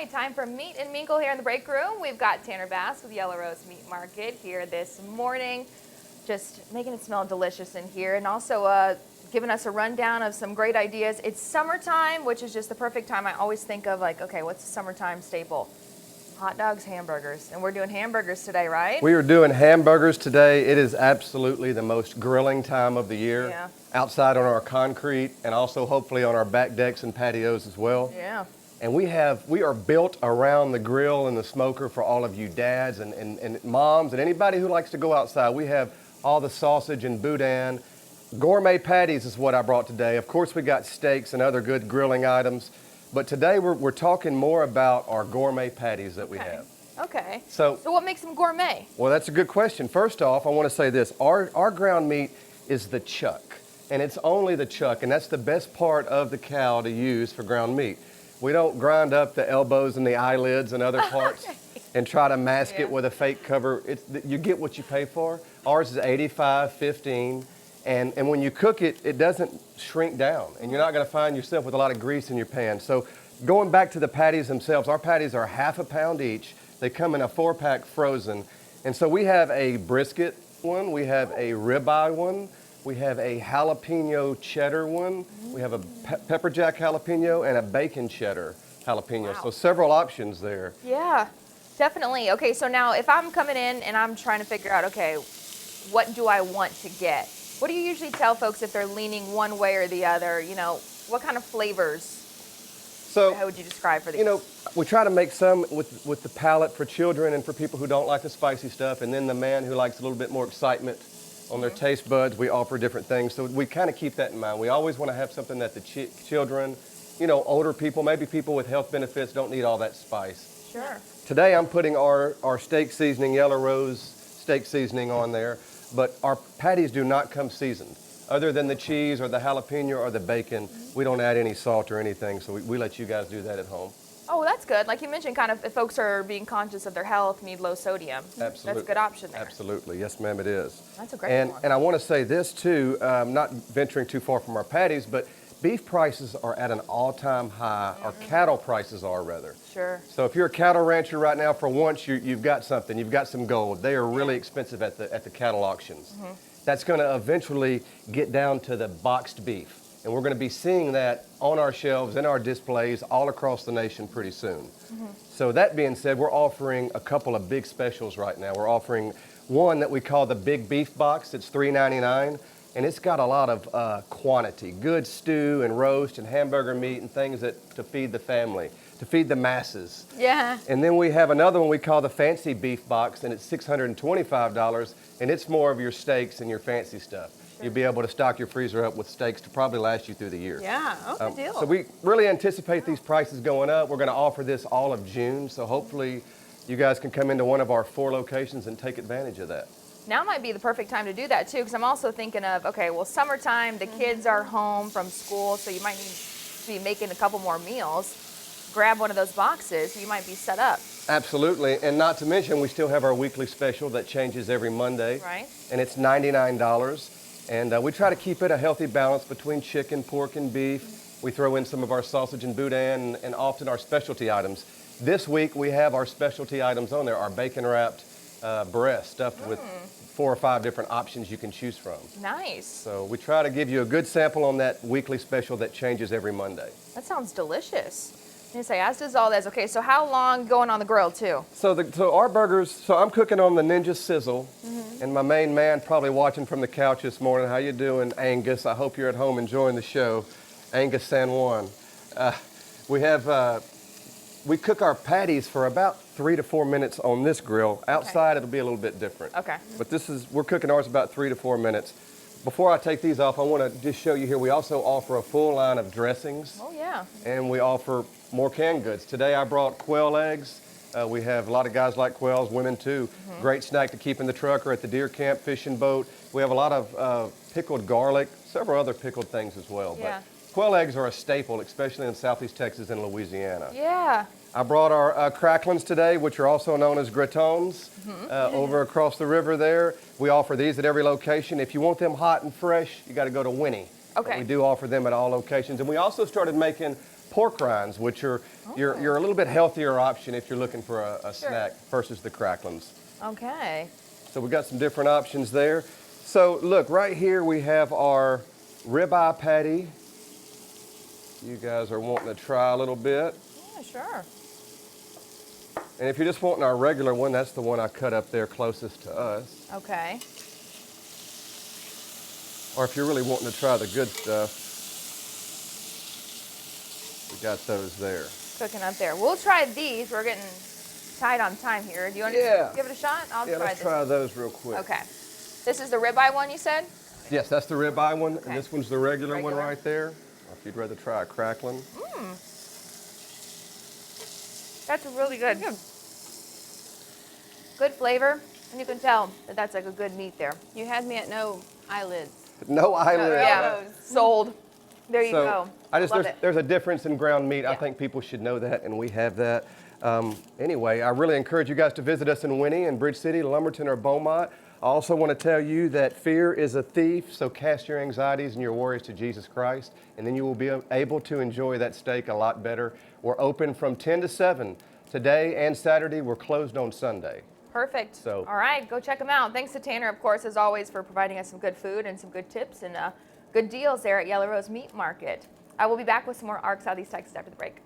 right, time for Meat and Minkle here in the break room. We've got Tanner Bass with Yeloow Rose Meat Market here this morning, just making it smell delicious in here, and also giving us a rundown of some great ideas. It's summertime, which is just the perfect time. I always think of like, okay, what's the summertime staple? Hot dogs, hamburgers, and we're doing hamburgers today, right? We are doing hamburgers today. It is absolutely the most grilling time of the year. Yeah. Outside on our concrete and also hopefully on our back decks and patios as well. Yeah. And we are built around the grill and the smoker for all of you dads and moms and anybody who likes to go outside. We have all the sausage and boudin. Gourmet patties is what I brought today. Of course, we got steaks and other good grilling items. But today we're talking more about our gourmet patties that we have. Okay. So what makes them gourmet? Well, that's a good question. First off, I want to say this. Our ground meat is the chuck. And it's only the chuck. And that's the best part of the cow to use for ground meat. We don't grind up the elbows and the eyelids and other parts and try to mask it with a fake cover. You get what you pay for. Ours is 85/15. And when you cook it, it doesn't shrink down, and you're not going to find yourself with a lot of grease in your pan. So going back to the patties themselves, our patties are half a pound each. They come in a 4-pack frozen. And so we have a brisket one, we have a ribeye one, we have a jalapeno cheddar one, we have a pepper jack jalapeno, and a bacon cheddar jalapeno. Wow. So several options there. Yeah, definitely. Okay, so now if I'm coming in and I'm trying to figure out, okay, what do I want to get? What do you usually tell folks if they're leaning one way or the other? You know, what kind of flavors? So, how would you describe for these? You know, we try to make some with the palate for children and for people who don't like the spicy stuff, and then the man who likes a little bit more excitement on their taste buds, we offer different things. So we kind of keep that in mind. We always want to have something that the children, you know, older people, maybe people with health benefits don't need all that spice. Sure. Today I'm putting our steak seasoning, Yeloow Rose steak seasoning on there. But our patties do not come seasoned. Other than the cheese or the jalapeno or the bacon, we don't add any salt or anything, so we let you guys do that at home. Oh, that's good. Like you mentioned, kind of if folks are being conscious of their health, need low sodium. Absolutely. That's a good option there. Absolutely. Yes, ma'am, it is. That's a great one. And I want to say this, too, not venturing too far from our patties, but beef prices are at an all-time high, or cattle prices are, rather. Sure. So if you're a cattle rancher right now, for once, you've got something. You've got some gold. They are really expensive at the cattle auctions. That's going to eventually get down to the boxed beef. And we're going to be seeing that on our shelves, in our displays, all across the nation pretty soon. So that being said, we're offering a couple of big specials right now. We're offering one that we call the Big Beef Box. It's $3.99. And it's got a lot of quantity, good stew and roast and hamburger meat and things to feed the family, to feed the masses. Yeah. And then we have another one we call the Fancy Beef Box, and it's $625, and it's more of your steaks and your fancy stuff. Sure. You'll be able to stock your freezer up with steaks to probably last you through the year. Yeah, good deal. So we really anticipate these prices going up. We're going to offer this all of June, so hopefully you guys can come into one of our 4 locations and take advantage of that. Now might be the perfect time to do that too, because I'm also thinking of, okay, well, summertime, the kids are home from school, so you might need to be making a couple more meals. Grab one of those boxes, you might be set up. Absolutely, and not to mention, we still have our weekly special that changes every Monday. Right. And it's $99, and we try to keep it a healthy balance between chicken, pork, and beef. We throw in some of our sausage and boudin, and often our specialty items. This week, we have our specialty items on there, our bacon-wrapped breast stuffed with 4 or 5 different options you can choose from. Nice. So we try to give you a good sample on that weekly special that changes every Monday. That sounds delicious. You say, as does all this. Okay, so how long going on the grill too? So our burgers, so I'm cooking on the Ninja Sizzle, and my main man probably watching from the couch this morning. How you doing, Angus? I hope you're at home enjoying the show. Angus San Juan. We cook our patties for about 3 to 4 minutes on this grill. Outside, it'll be a little bit different. Okay. But we're cooking ours about 3 to 4 minutes. Before I take these off, I want to just show you here, we also offer a full line of dressings. Oh, yeah. And we offer more canned goods. Today I brought quail eggs. We have a lot of guys like quails, women too. Great snack to keep in the truck or at the deer camp, fishing boat. We have a lot of pickled garlic, several other pickled things as well. Yeah. But quail eggs are a staple, especially in Southeast Texas and Louisiana. Yeah. I brought our cracklins today, which are also known as gratons, over across the river there. We offer these at every location. If you want them hot and fresh, you got to go to Winnie. Okay. We do offer them at all locations. And we also started making pork rinds, which are you're a little bit healthier option if you're looking for a snack versus the cracklings. Okay. So we got some different options there. So look, right here we have our ribeye patty. You guys are wanting to try a little bit. Yeah, sure. And if you're just wanting our regular one, that's the one I cut up there closest to us. Okay. Or if you're really wanting to try the good stuff, we got those there. Cooking up there. We'll try these. We're getting tight on time here. Do you want to give it a shot? I'll try let's this. try those real quick. Okay. This is the ribeye one you said? Yes, that's the ribeye one, Okay. and this one's the regular one right there. Or if you'd rather try a crackling. That's really good. Good flavor, and you can tell that that's like a good meat there. You had me at no eyelids. No eyelids. Yeah, sold. There you So go. there's, it. there's a difference in ground meat. I Yeah. think people should know that, and we have that. Anyway, I really encourage you guys to visit us in Winnie, in Bridge City, Lumberton, or Beaumont. I also want to tell you that fear is a thief, so cast your anxieties and your worries to Jesus Christ, and then you will be able to enjoy that steak a lot better. We're open from 10 to 7 today and Saturday. We're closed on Sunday. Perfect. So- All right, go check them out. Thanks to Tanner, of course, as always, for providing us some good food and some good tips and good deals there at Yeloow Rose Meat Market. I will be back with some more Arc Southeast Texas after the break.